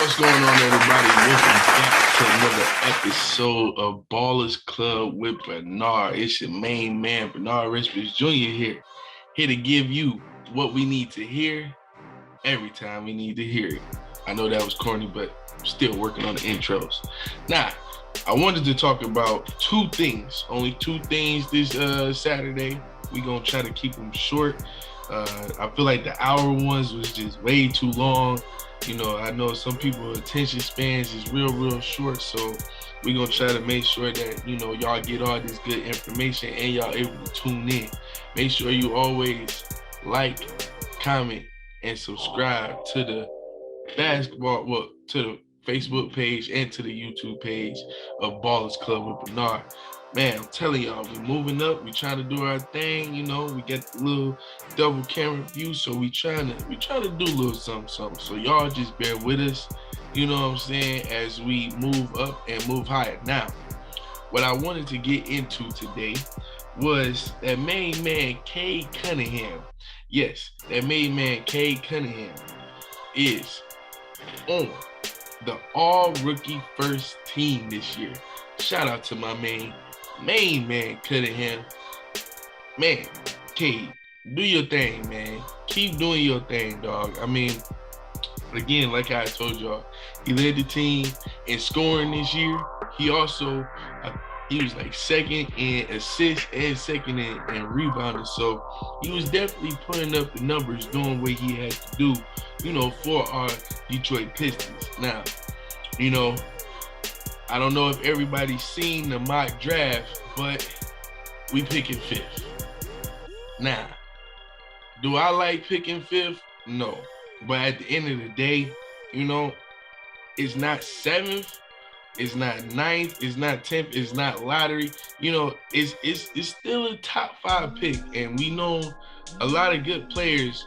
What's going on, everybody? Welcome back to another episode of Ballers Club with Bernard. It's your main man, Bernard Richards Jr. here to give you what we need to hear every time we need to hear it. I know that was corny, but I'm still working on the intros. Now, I wanted to talk about two things, only two things this Saturday. We're going to try to keep them short. I feel like the hour ones was just way too long. I know some people's attention spans is real short, so we're gonna try to make sure that y'all get all this good information and y'all able to tune in. Make sure you always like, comment, and subscribe to the to the Facebook page and to the YouTube page of Ballers Club with Bernard. Man, I'm telling y'all, we moving up. We trying to do our thing. We got the little double camera view, so we trying to do a little something. So y'all just bear with us. You know what I'm saying? As we move up and move higher. Now, what I wanted to get into today was that main man Cade Cunningham. Yes, that main man Cade Cunningham is on the all-rookie first team this year. Shout out to my main man Cunningham. Man, Cade, do your thing, man. Keep doing your thing, dog. I mean, again, like I told y'all, he led the team in scoring this year. He also, he was like second in assists and second in rebounding. So he was definitely putting up the numbers, doing what he had to do, for our Detroit Pistons. Now, I don't know if everybody's seen the mock draft, but we picking fifth. Now, do I like picking fifth? No. But at the end of the day, it's not seventh, it's not ninth, it's not 10th, it's not lottery. It's still a top 5 pick. And we know a lot of good players,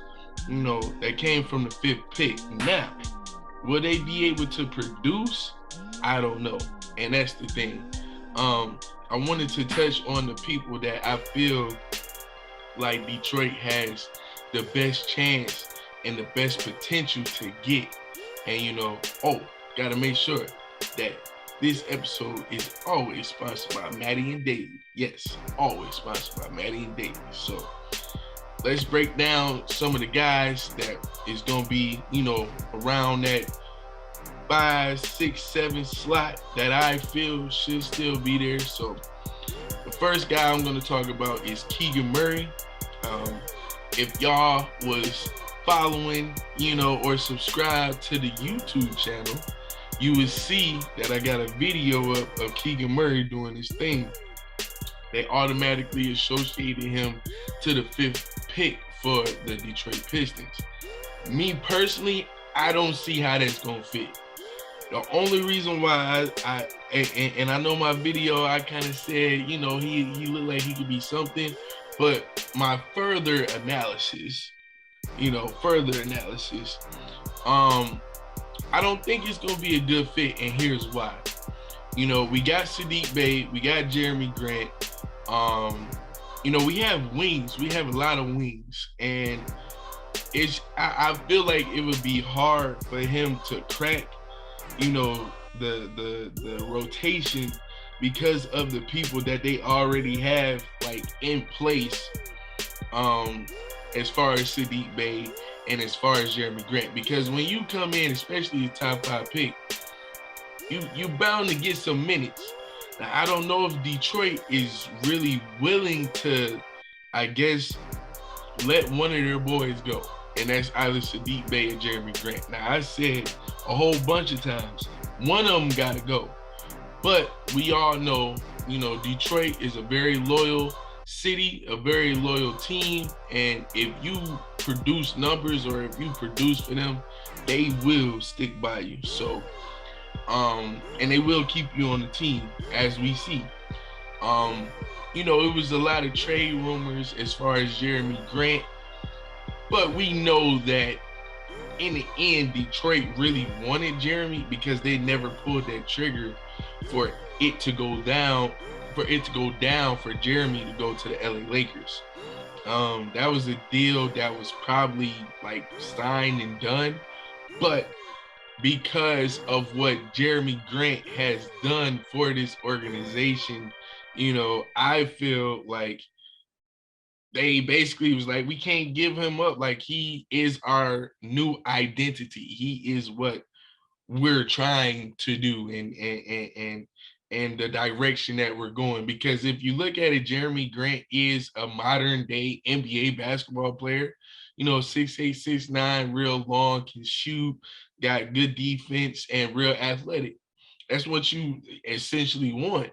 that came from the 5th pick. Now, will they be able to produce? I don't know. And that's the thing. I wanted to touch on the people that I feel like Detroit has the best chance and the best potential to get. And gotta make sure that this episode is always sponsored by Maddie and David. Yes, always sponsored by Maddie and David. So let's break down some of the guys that is gonna be, around that 5, 6, 7 slot that I feel should still be there. So the first guy I'm going to talk about is Keegan Murray. If y'all was following, or subscribe to the YouTube channel, you would see that I got a video up of Keegan Murray doing his thing. They automatically associated him to the 5th pick for the Detroit Pistons. Me personally, I don't see how that's going to fit. The only reason why I know my video, I kind of said, he looked like he could be something, but my further analysis, I don't think it's going to be a good fit, and here's why. We got Saddiq Bey, we got Jeremy Grant, we have wings, we have a lot of wings, and I feel like it would be hard for him to crack the rotation because of the people that they already have in place, as far as Saddiq Bey and as far as Jeremy Grant. Because when you come in, especially the top 5 pick, you bound to get some minutes. Now, I don't know if Detroit is really willing to, I guess, let one of their boys go. And that's either Saddiq Bey or Jeremy Grant. Now, I said a whole bunch of times, one of them got to go. But we all know, Detroit is a very loyal city, a very loyal team. And if you produce numbers or if you produce for them, they will stick by you. So, and they will keep you on the team, as we see. It was a lot of trade rumors as far as Jeremy Grant. But we know that in the end, Detroit really wanted Jeremy because they never pulled that trigger for it to go down, for Jeremy to go to the LA Lakers. That was a deal that was probably signed and done. But because of what Jeremy Grant has done for this organization. I feel like they basically was like, we can't give him up. Like, he is our new identity. He is what we're trying to do, and the direction that we're going. Because if you look at it, Jeremy Grant is a modern day NBA basketball player. 6'8", 6'9", real long, can shoot, got good defense, and real athletic. That's what you essentially want.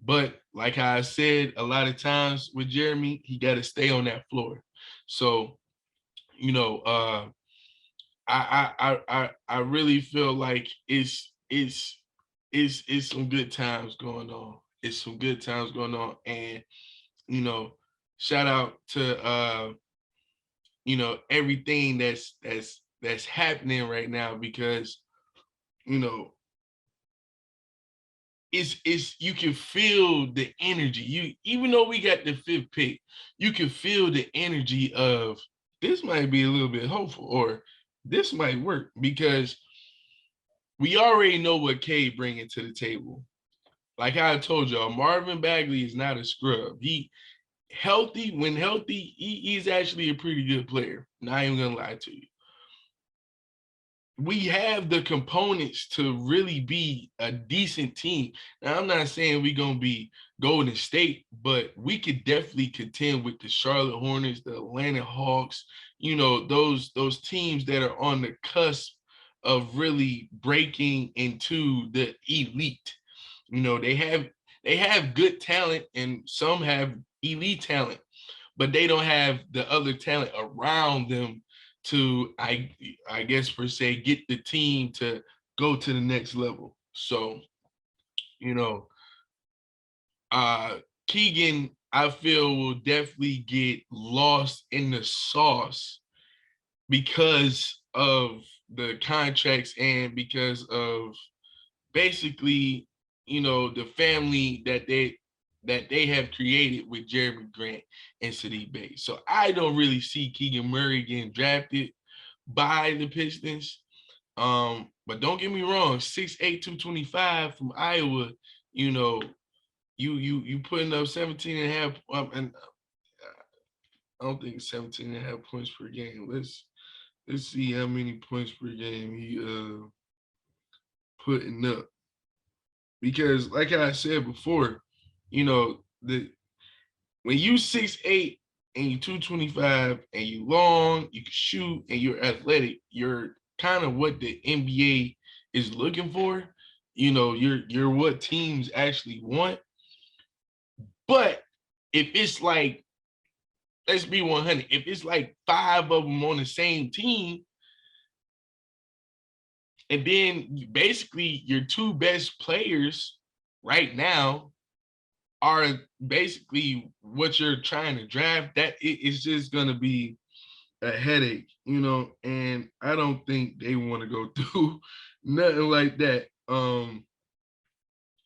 But like I said, a lot of times with Jeremy, he got to stay on that floor. So, you know, uh, I really feel like it's some good times going on. It's some good times going on, and you know, shout out to everything that's happening right now, because you know it's you can feel the energy. You Even though we got the fifth pick, you can feel the energy of this might be a little bit hopeful, or this might work, because we already know what Cade bringing to the table. Like I told y'all, Marvin Bagley is not a scrub. He healthy, when healthy, he's actually a pretty good player. Not even gonna lie to you. We have the components to really be a decent team. Now, I'm not saying we're gonna be Golden State, but we could definitely contend with the Charlotte Hornets, the Atlanta Hawks, those teams that are on the cusp of really breaking into the elite. They have good talent, and some have elite talent, but they don't have the other talent around them to, I guess per se, get the team to go to the next level. So, you know, uh Keegan, I feel, will definitely get lost in the sauce because of the contracts, and because of basically, the family that they have created with Jeremy Grant and Saddiq Bey. So I don't really see Keegan Murray getting drafted by the Pistons. But don't get me wrong, 6'8", 225 from Iowa, you know, you putting up 17 and a half, and I don't think 17 and a half points per game. Let's see how many points per game he putting up. Because like I said before, the when you 6'8" and you 225 and you long, you can shoot, and you're athletic, you're kind of what the NBA is looking for. You're what teams actually want. But if it's like, let's be 100, if it's like five of them on the same team, and then basically your two best players right now are basically what you're trying to draft, that it's just gonna be a headache, and I don't think they want to go through nothing like that.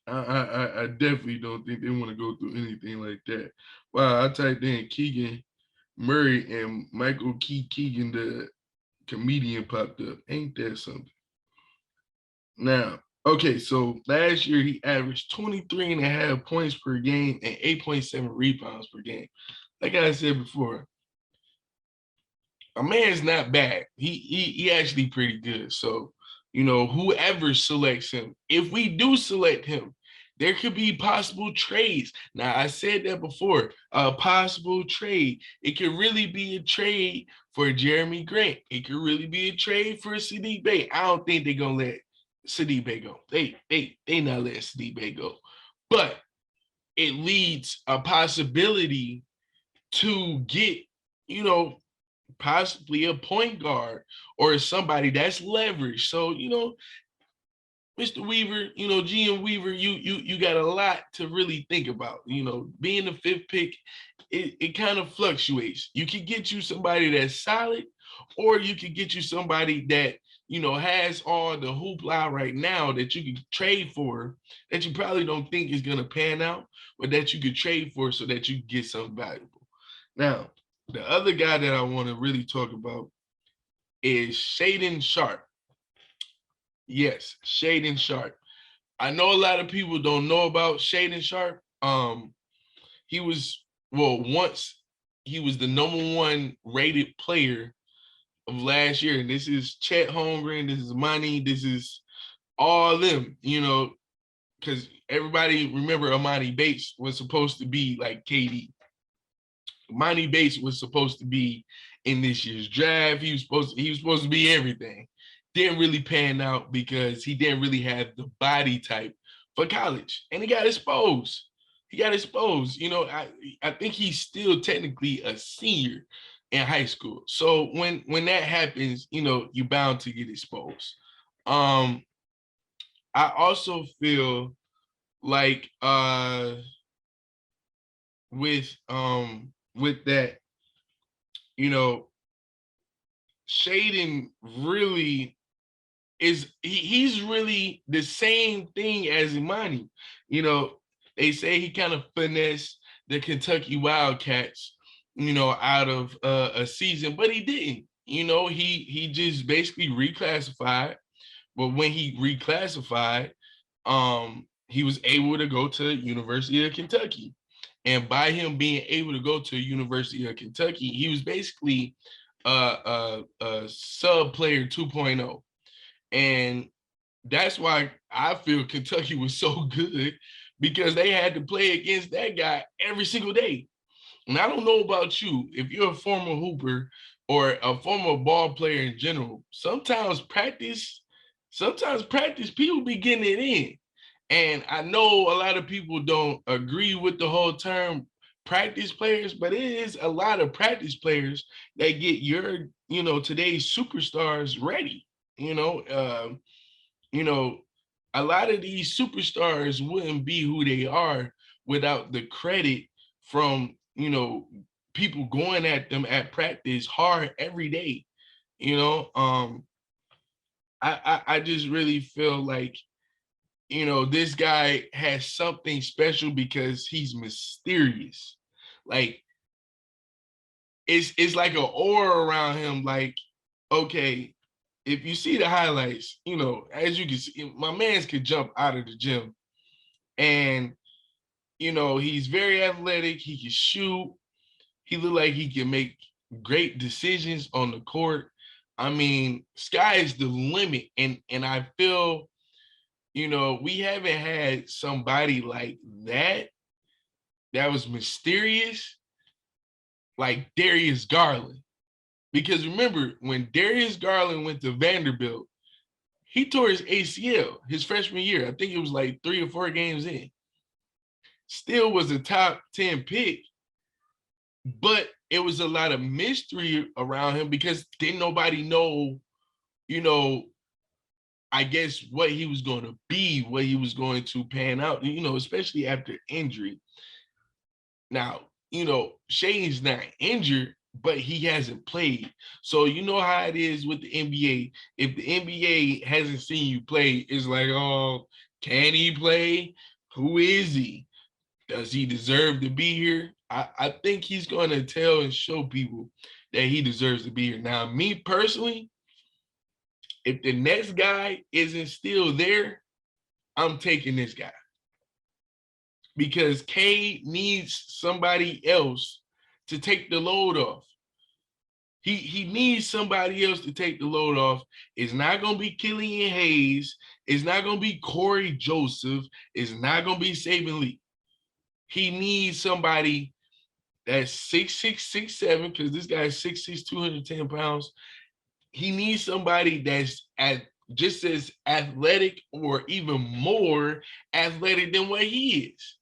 I definitely don't think they want to go through anything like that. Wow, I typed in Keegan Murray and Michael Keegan, the comedian, popped up. Ain't that something? Now, okay, so last year he averaged 23 and a half points per game and 8.7 rebounds per game. Like I said before, a man's not bad. He actually pretty good. So, whoever selects him, if we do select him, there could be possible trades. Now, I said that before, a possible trade. It could really be a trade for Jeremy Grant. It could really be a trade for Saddiq Bey. I don't think they're gonna let Saddiq Bey go. They not letting Saddiq Bey go. But it leads a possibility to get, you know, possibly a point guard or somebody that's leveraged. So, Mr. Weaver, GM Weaver, you got a lot to really think about. Being the fifth pick, it kind of fluctuates. You could get you somebody that's solid, or you could get you somebody that has all the hoopla right now that you could trade for, that you probably don't think is gonna pan out, but that you could trade for so that you get something valuable. Now, the other guy that I want to really talk about is Shaedon Sharpe. Yes, Shaden Sharp. I know a lot of people don't know about Shaden Sharp. He was once he was the #1 rated player of last year, and this is Chet Holmgren, this is Money, this is all them. Because everybody remember Amani Bates was supposed to be like KD. Monty Bates was supposed to be in this year's draft. He was supposed to be everything. Didn't really pan out because he didn't really have the body type for college, and he got exposed. He got exposed. I think he's still technically a senior in high school. So when that happens, you're bound to get exposed. Um, I also feel like with that, you know, Shaden really he's really the same thing as Imani. They say he kind of finessed the Kentucky Wildcats, out of a season, but he didn't. He just basically reclassified. But when he reclassified, he was able to go to University of Kentucky. And by him being able to go to University of Kentucky, he was basically a sub player 2.0. And that's why I feel Kentucky was so good, because they had to play against that guy every single day. And I don't know about you, if you're a former hooper or a former ball player in general, sometimes practice, people be getting it in. And I know a lot of people don't agree with the whole term practice players, but it is a lot of practice players that get today's superstars ready. You know, um, you know, a lot of these superstars wouldn't be who they are without the credit from, people going at them at practice hard every day. You know, I just really feel like, this guy has something special because he's mysterious. Like it's like an aura around him. Like, okay, if you see the highlights, as you can see, my man's could jump out of the gym. And, he's very athletic. He can shoot. He look like he can make great decisions on the court. I mean, sky is the limit. And I feel, we haven't had somebody like that was mysterious, like Darius Garland. Because remember, when Darius Garland went to Vanderbilt, he tore his ACL his freshman year. I think it was like 3 or 4 games in. Still was a top 10 pick, but it was a lot of mystery around him because didn't nobody know, you know, I guess what he was going to be, what he was going to pan out, especially after injury. Now, Shane's not injured, but he hasn't played. So you know how it is with the NBA. If the NBA hasn't seen you play, it's like, oh, can he play? Who is he? Does he deserve to be here? I think he's going to tell and show people that he deserves to be here. Now, me personally, if the next guy isn't still there, I'm taking this guy, because K needs somebody else to take the load off. He needs somebody else to take the load off. It's not going to be Killian Hayes. It's not going to be Corey Joseph. It's not going to be Saban Lee. He needs somebody that's 6'6", 6'7", because this guy's 6'6", 210 pounds. He needs somebody that's just as athletic or even more athletic than what he is.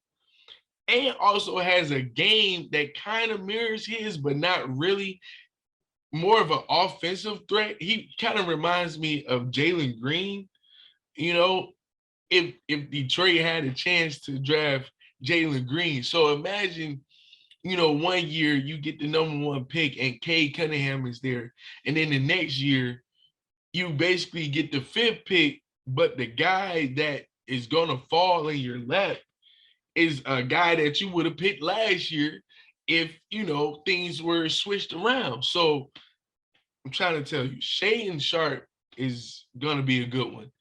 And also has a game that kind of mirrors his, but not really. More of an offensive threat. He kind of reminds me of Jalen Green. If Detroit had a chance to draft Jalen Green. So imagine, one year you get the #1 pick and Cade Cunningham is there. And then the next year, you basically get the 5th pick, but the guy that is going to fall in your lap is a guy that you would have picked last year if, things were switched around. So I'm trying to tell you, Shaden Sharp is going to be a good one.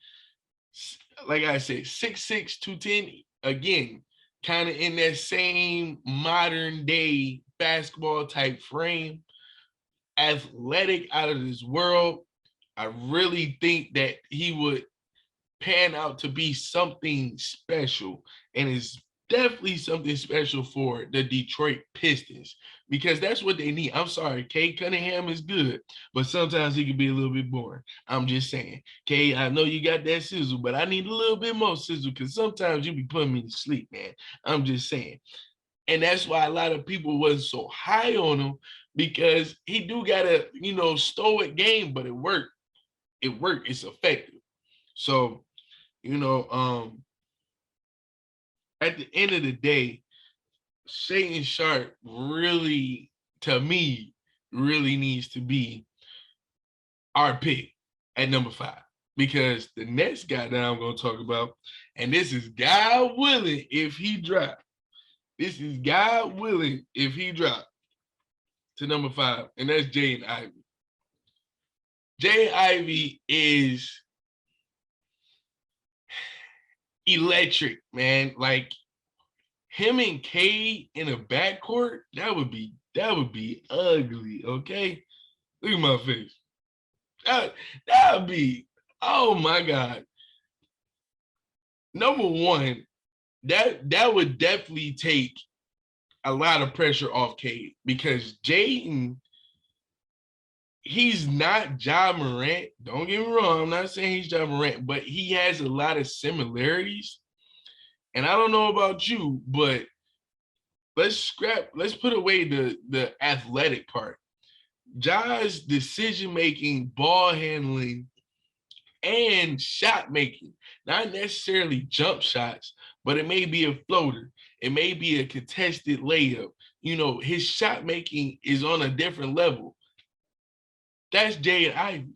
like I said, 6'6", 210. Again, kind of in that same modern day basketball type frame. Athletic out of this world. I really think that he would pan out to be something special, and it's definitely something special for the Detroit Pistons because that's what they need. I'm sorry, Cade Cunningham is good, but sometimes he can be a little bit boring. I'm just saying, Cade, I know you got that sizzle, but I need a little bit more sizzle because sometimes you be putting me to sleep, man. I'm just saying. And that's why a lot of people wasn't so high on him because he do got a, stoic game, but it worked. It worked. It's effective. So, you know, at the end of the day, Shaedon Sharpe really, to me, really needs to be our pick at number 5. Because the next guy that I'm going to talk about, and this is God willing if he drop. This is God willing if he drop to number 5, and that's Jaden Ivey. Jaden Ivey is electric, man. Like him and Cade in a backcourt, that would be ugly. Okay, look at my face. That would be, oh my God. Number one, that would definitely take a lot of pressure off Cade because Jaden, he's not Ja Morant. Don't get me wrong. I'm not saying he's Ja Morant, but he has a lot of similarities. And I don't know about you, but let's put away the athletic part. Ja's decision-making, ball handling, and shot making, not necessarily jump shots, but it may be a floater. It may be a contested layup. His shot making is on a different level. That's Jaden Ivey.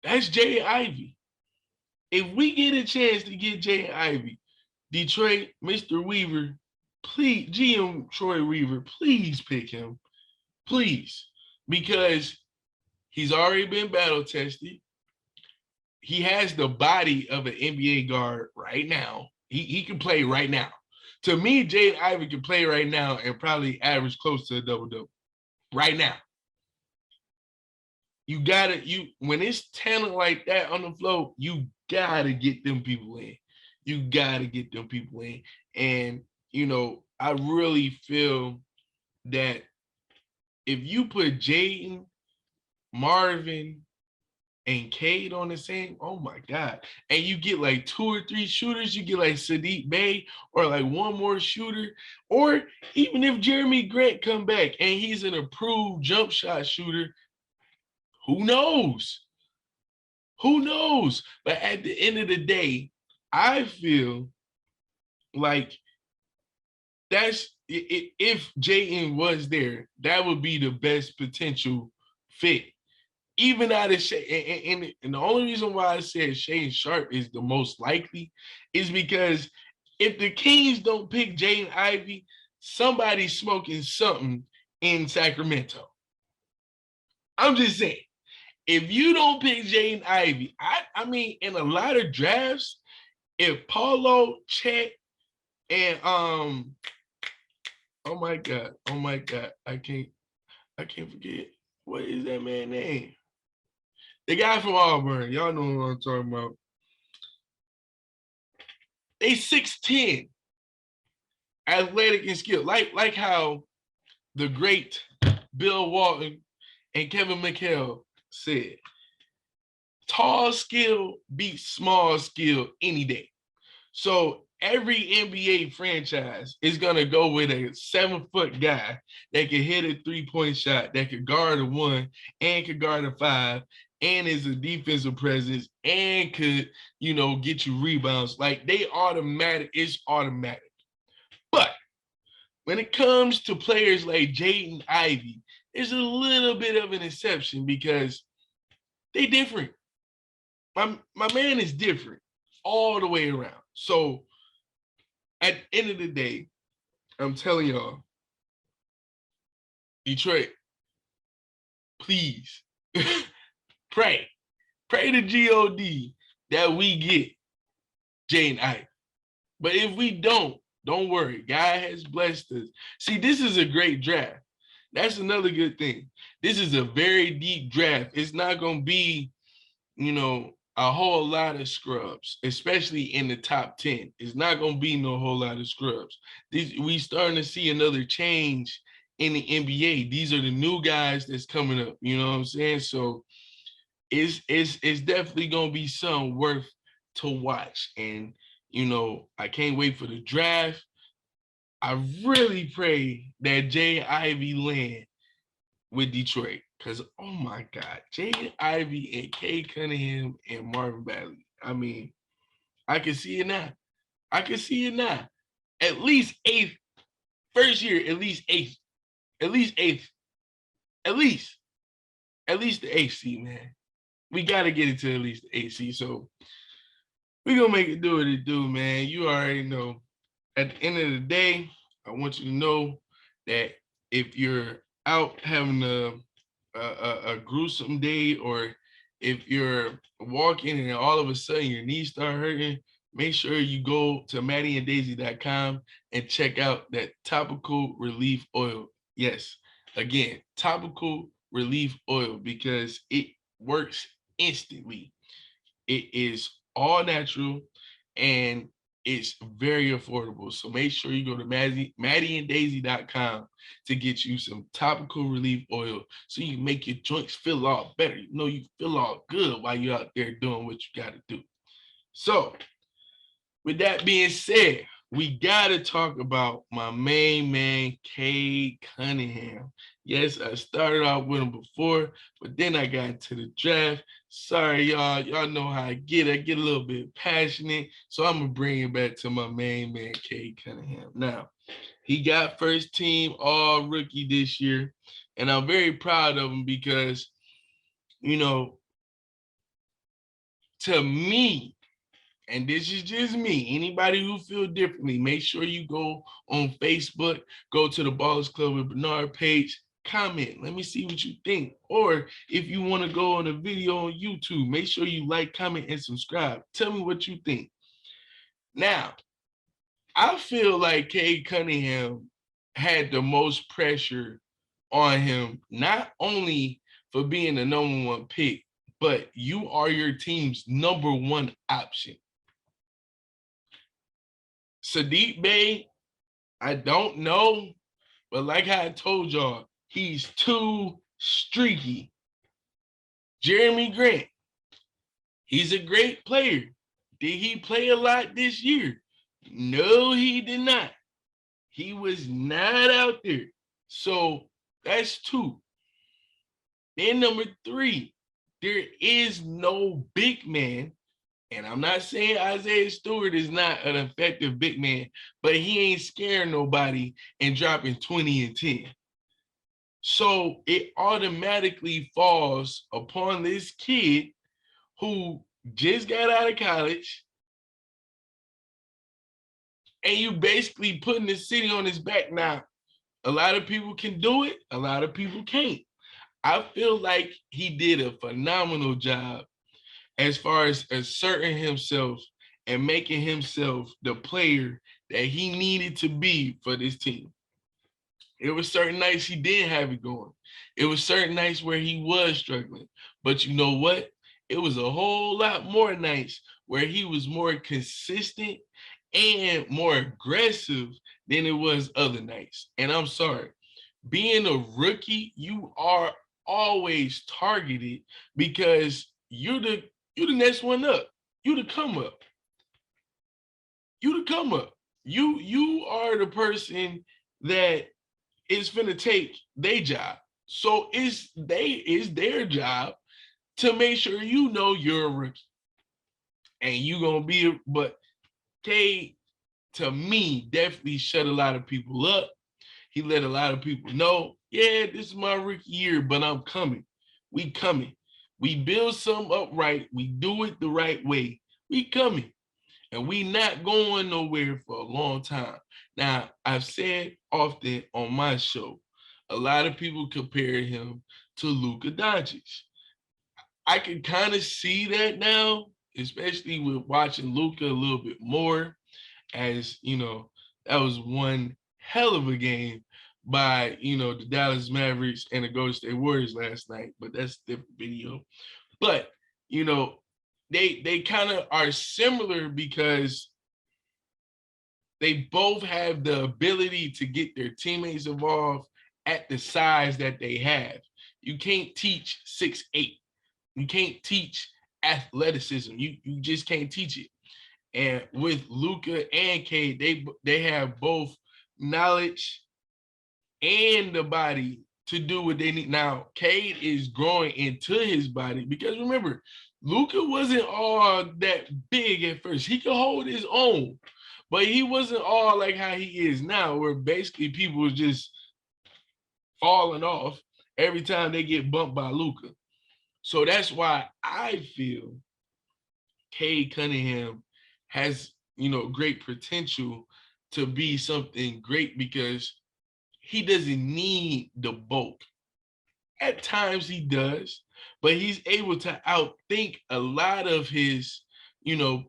That's Jaden Ivey. If we get a chance to get Jaden Ivey, Detroit, Mr. Weaver, please, GM Troy Weaver, please pick him. Please. Because he's already been battle tested. He has the body of an NBA guard right now. He can play right now. To me, Jaden Ivey can play right now and probably average close to a double-double. Right now. When it's talent like that on the floor, you gotta get them people in. You gotta get them people in. And, I really feel that if you put Jaden, Marvin, and Cade on the same, oh my God. And you get like 2 or 3 shooters, you get like Saddiq Bey or like one more shooter. Or even if Jeremy Grant come back and he's an approved jump shot shooter, who knows? Who knows? But at the end of the day, I feel like if Jaden was there, that would be the best potential fit. Even out of Shea, and the only reason why I said Shaedon Sharpe is the most likely is because if the Kings don't pick Jaden Ivey, somebody's smoking something in Sacramento. I'm just saying, if you don't pick Jaden Ivey, I mean, in a lot of drafts, if Paulo, Chet, and oh my God, I can't forget, what is that man's name? The guy from Auburn, y'all know what I'm talking about. They 6'10", athletic and skilled, like how the great Bill Walton and Kevin McHale said, tall skill beats small skill any day. So every NBA franchise is gonna go with a 7-foot guy that can hit a 3-point shot, that could guard a 1 and could guard a 5, and is a defensive presence and could, get you rebounds. Like it's automatic. But when it comes to players like Jaden Ivey, there's a little bit of an exception because they different. My man is different all the way around. So at the end of the day, I'm telling y'all, Detroit, please pray to God that we get Jaden Ivey. But if we don't worry. God has blessed us. See, this is a great draft. That's another good thing. This is a very deep draft. It's not going to be, a whole lot of scrubs, especially in the top 10. It's not going to be no whole lot of scrubs. We starting to see another change in the NBA. These are the new guys that's coming up. You know what I'm saying? So it's definitely going to be something worth to watch. And, I can't wait for the draft. I really pray that Jay Ivey land with Detroit. Because, oh my God, Jay Ivey and Cade Cunningham and Marvin Bagley. I mean, I can see it now. I can see it now. At least eighth. First year, at least eighth. At least eighth. At least. At least the eighth seed, man. We got to get it to at least the eighth seed. So we're going to make it do what it do, man. You already know. At the end of the day, I want you to know that if you're out having a gruesome day, or if you're walking and all of a sudden your knees start hurting, make sure you go to maddieanddaisy.com and check out that topical relief oil. Yes, again, topical relief oil, because it works instantly. It is all natural and it's very affordable. So make sure you go to maddieanddaisy.com to get you some topical relief oil so you can make your joints feel all better. You feel all good while you're out there doing what you got to do. So with that being said, we got to talk about my main man, Cade Cunningham. Yes, I started off with him before, but then I got into the draft. Sorry, y'all. Y'all know how I get. I get a little bit passionate, so I'm going to bring it back to my main man, Cade Cunningham. Now, he got first team all rookie this year, and I'm very proud of him because, to me, and this is just me, anybody who feel differently, make sure you go on Facebook, go to the Ballers Club with Bernard page, comment. Let me see what you think. Or if you want to go on a video on YouTube, make sure you like, comment, and subscribe. Tell me what you think. Now, I feel like Cade Cunningham had the most pressure on him, not only for being the number one pick, but you are your team's number one option. Saddiq Bey, I don't know, but like I told y'all, he's too streaky. Jeremy Grant, he's a great player. Did he play a lot this year? No, he did not. He was not out there. So that's two. Then number three, there is no big man. And I'm not saying Isaiah Stewart is not an effective big man, but he ain't scaring nobody and dropping 20 and 10. So it automatically falls upon this kid who just got out of college, and you basically putting the city on his back. Now, a lot of people can do it, a lot of people can't. I feel like he did a phenomenal job as far as asserting himself and making himself the player that he needed to be for this team. It was certain nights he didn't have it going. It was certain nights where he was struggling. But you know what? It was a whole lot more nights where he was more consistent and more aggressive than it was other nights. And I'm sorry, being a rookie, you are always targeted because you're the next one up. You the come up. You the come up. You are the person that is finna take their job. So it's their job to make sure you know you're a rookie. And you gonna be, but Cade, to me, definitely shut a lot of people up. He let a lot of people know, yeah, this is my rookie year, but I'm coming. We coming. We build something up right. We do it the right way. We coming. And we not going nowhere for a long time. Now, I've said often on my show, a lot of people compare him to Luka Doncic. I can kind of see that now, especially with watching Luka a little bit more, as that was one hell of a game by the Dallas Mavericks and the Golden State Warriors last night. But that's a different video. But they kind of are similar because they both have the ability to get their teammates involved at the size that they have. You can't teach 6'8". You can't teach athleticism. You just can't teach it. And with Luka and Cade, they have both knowledge and the body to do what they need. Now, Cade is growing into his body because remember, Luka wasn't all that big at first. He could hold his own, but he wasn't all like how he is now, where basically people was just falling off every time they get bumped by Luka. So that's why I feel Cade Cunningham has, great potential to be something great because he doesn't need the bulk. At times he does, but he's able to outthink a lot of his,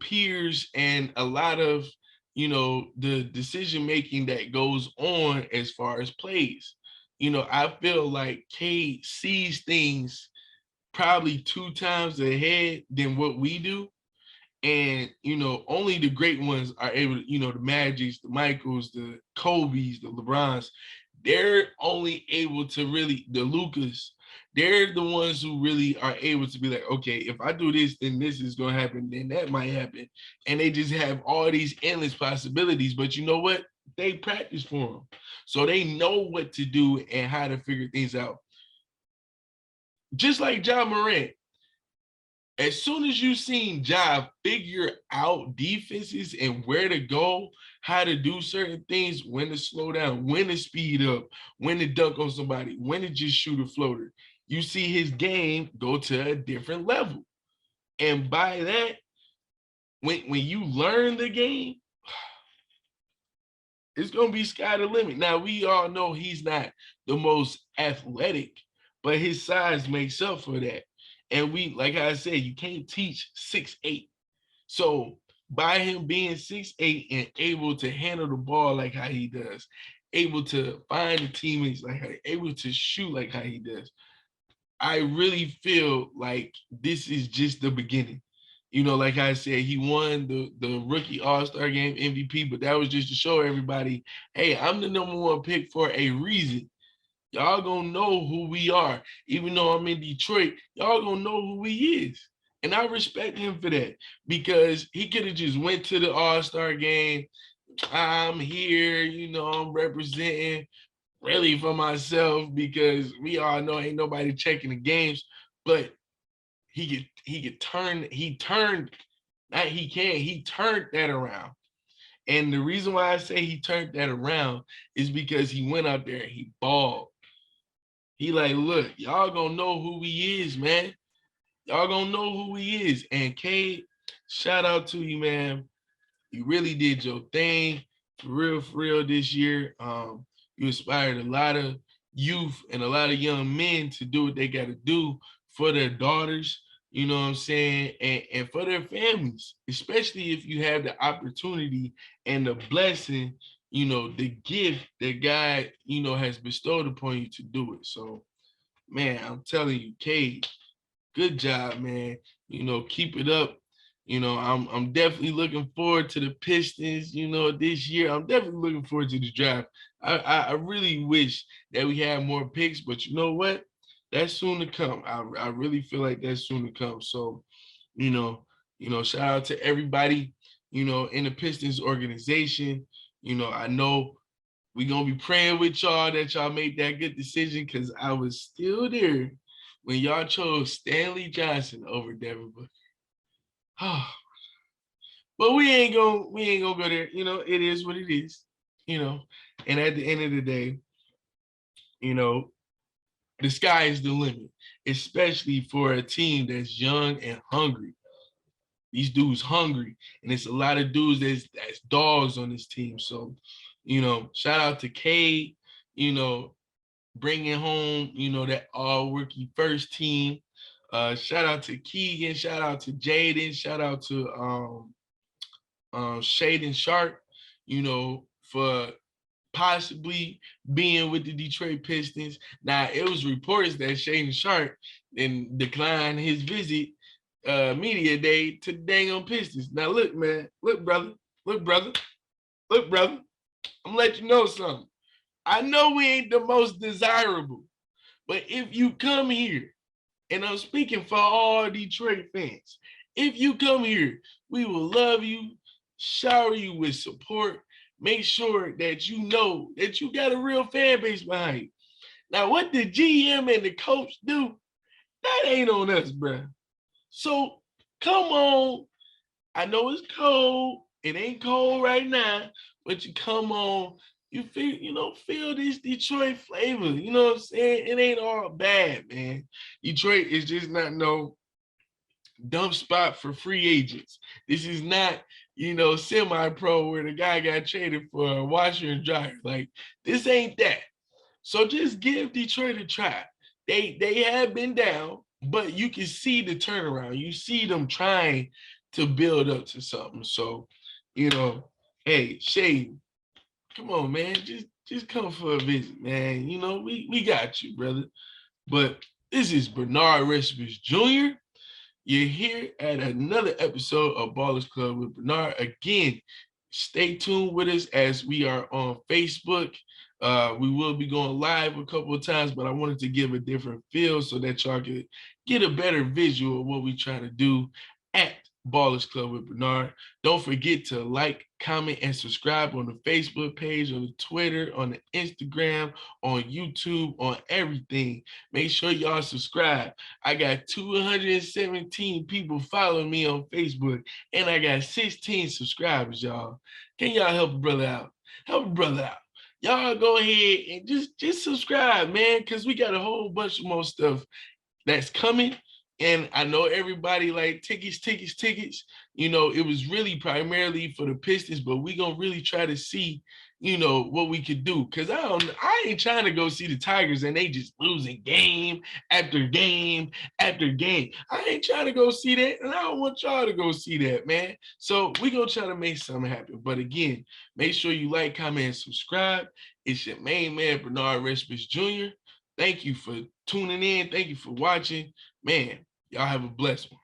peers and a lot of, the decision making that goes on as far as plays. I feel like Cade sees things probably 2 times ahead than what we do. And, only the great ones are able to, the Magics, the Michaels, the Kobe's, the LeBrons, they're only able to really, the Lucas, they're the ones who really are able to be like, okay, if I do this, then this is going to happen, then that might happen. And they just have all these endless possibilities. But you know what? They practice for them. So they know what to do and how to figure things out. Just like Ja Morant. As soon as you seen Ja figure out defenses and where to go, how to do certain things, when to slow down, when to speed up, when to dunk on somebody, when to just shoot a floater, you see his game go to a different level. And by that, when you learn the game, it's going to be sky the limit. Now, we all know he's not the most athletic, but his size makes up for that. And we, like I said, you can't teach 6'8". So by him being 6'8" and able to handle the ball like how he does, able to find the teammates like how, able to shoot like how he does, I really feel like this is just the beginning. Like I said, he won the rookie All-Star game MVP, but that was just to show everybody, hey, I'm the #1 pick for a reason. Y'all gonna know who we are. Even though I'm in Detroit, y'all gonna know who he is. And I respect him for that because he could have just went to the All-Star game. I'm here, I'm representing really for myself because we all know ain't nobody checking the games. But he turned that around. And the reason why I say he turned that around is because he went out there and he balled. He like, look, y'all gonna know who he is, man. Y'all gonna know who he is. And Cade, shout out to you, man. You really did your thing for real this year. You inspired a lot of youth and a lot of young men to do what they got to do for their daughters, you know what I'm saying, and for their families, especially if you have the opportunity and the blessing, the gift that God, has bestowed upon you to do it. So, man, I'm telling you, Cade, good job, man. Keep it up. I'm definitely looking forward to the Pistons, this year. I'm definitely looking forward to the draft. I really wish that we had more picks, but you know what? That's soon to come. I really feel like that's soon to come. So, shout out to everybody, in the Pistons organization. I know we're gonna be praying with y'all that y'all make that good decision because I was still there when y'all chose Stanley Johnson over Devin Booker. But we ain't gonna go there. It is what it is. And at the end of the day, the sky is the limit, especially for a team that's young and hungry. These dudes hungry, and it's a lot of dudes that's dogs on this team. So, shout out to Cade, bringing home, that all rookie first team. Shout out to Keegan, shout out to Jaden, shout out to Shaden Sharp, for possibly being with the Detroit Pistons. Now, it was reports that Shaden Sharp then declined his visit media day to the dang on Pistons. Now, look, man, look, brother, look, brother, look, brother, I'm gonna let you know something. I know we ain't the most desirable, but if you come here, and I'm speaking for all Detroit fans, if you come here, we will love you, shower you with support, make sure that you know that you got a real fan base behind you. Now, what the GM and the coach do, that ain't on us, bro. So come on. I know it's cold. It ain't cold right now, but you come on. You feel this Detroit flavor. You know what I'm saying? It ain't all bad, man. Detroit is just not no dump spot for free agents. This is not, semi-pro where the guy got traded for a washer and dryer. Like, this ain't that. So just give Detroit a try. They have been down, but you can see the turnaround. You see them trying to build up to something. So, hey, Shade, come on, man. Just come for a visit, man. We got you, brother. But this is Bernard Recipes Jr. You're here at another episode of Ballers Club with Bernard. Again, stay tuned with us as we are on Facebook. We will be going live a couple of times, but I wanted to give a different feel so that y'all could get a better visual of what we try to do at Ballers Club with Bernard. Don't forget to like, comment, and subscribe on the Facebook page, on the Twitter, on the Instagram, on YouTube, on everything. Make sure y'all subscribe. I got 217 people following me on Facebook, and I got 16 subscribers, y'all. Can y'all help a brother out? Help a brother out. Y'all go ahead and just subscribe, man, because we got a whole bunch of more stuff that's coming. And I know everybody like tickets. It was really primarily for the Pistons, but we gonna really try to see, what we could do. Cause I ain't trying to go see the Tigers and they just losing game after game after game. I ain't trying to go see that, and I don't want y'all to go see that, man. So we gonna try to make something happen. But again, make sure you like, comment, and subscribe. It's your main man, Bernard Recipes Jr. Thank you for tuning in. Thank you for watching. Man, y'all have a blessed one.